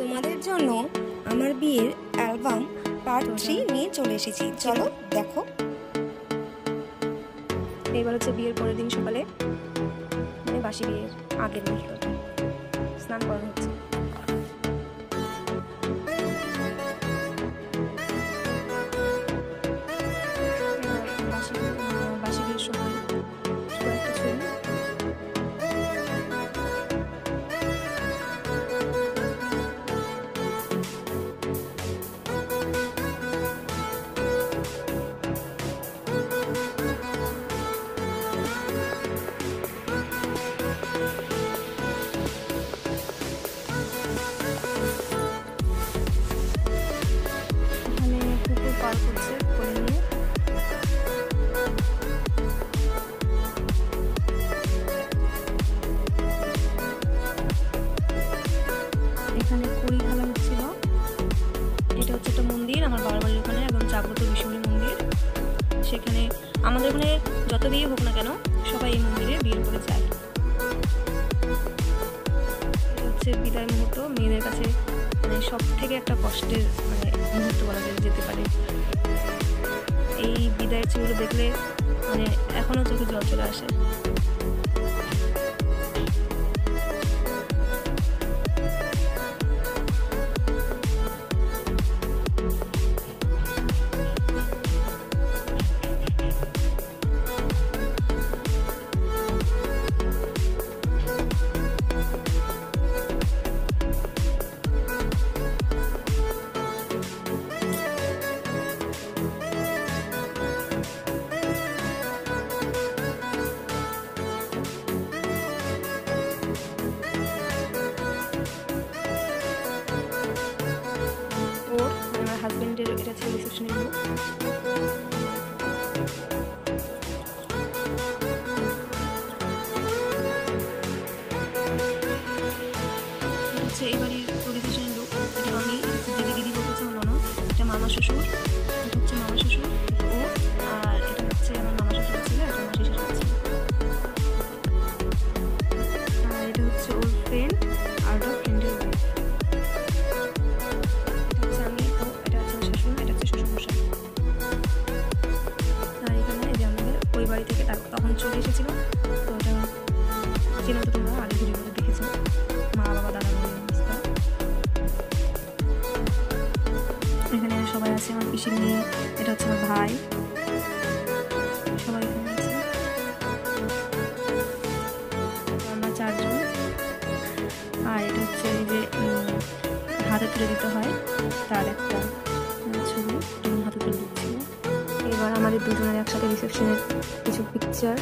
তোমাদের জন্য আমার বিয়ের অ্যালবাম পার্ট 3 নিয়ে চলে এসেছি। চলো দেখো। এবার হচ্ছে বিয়ের পরের দিন সকালে, মানে বাসি বিয়ের আগের দিন স্নান করানো হচ্ছে। বাসি বিয়ের সময় কয়েকটা ছবি পার করছে করে নিয়ে। এখানে কুড়ি ঢালা হচ্ছিল। এটা হচ্ছে একটা মন্দির আমার বাবার বাড়ির ওখানে, একদম জাগ্রত বিষ্ণুর মন্দির। সেখানে আমাদের ওখানে যত বিয়ে হোক না কেন সবাই এই মন্দিরে বিয়ে করে যায়। এটা হচ্ছে বিদায় মুহূর্ত, মেয়েদের কাছে মানে সব থেকে একটা কষ্টের মানে মুহূর্ত বলা যেতে পারে। এই বিদায়ের ছবিগুলো দেখলে মানে এখনো চোখে জল চলে আসে। আমার হাজবেন্ডের এটা ছিল রিসেপশনের লুক। হচ্ছে এই বাড়ির রিসেপশনের লুক। এটা আমি দিদি বলতেছে আমার ননদ, এটা মামা শ্বশুর, এটা হচ্ছে মামা শ্বশুর ও, আর এটা হচ্ছে আমার মামা শ্বশুর ছিল, এটা মাসি শ্বশুর ছিল, আর এটা হচ্ছে ওর ফ্রেন্ড আর ওটা ফ্রেন্ডের ওয়াইফ। বাড়ি থেকে তখন চলে এসেছিল, তো ওটা চেনো তো তোমরা, আগে ঘুরে ঘুরে দেখেছো মা বাবা দাদা অবস্থা। এখানে সবাই আছে, আমার পিসির মেয়ে, এটা হচ্ছে আমার ভাই, সবাই এখানে আছে। আমরা 4 জন। আর এটা হচ্ছে এই যে হাতে তুলে দিতে হয় তার একটা ছবি, হাতে তুলে দিচ্ছিল। এবার আমাদের দুজনের একসাথে রিসেপশনের কিছু পিকচার।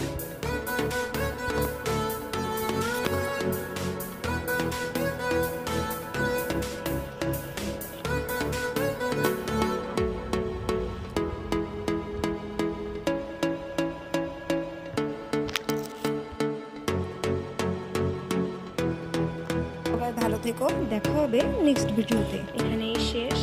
সবাই ভালো থেকো, দেখা হবে নেক্সট ভিডিওতে। এখানেই শেষ।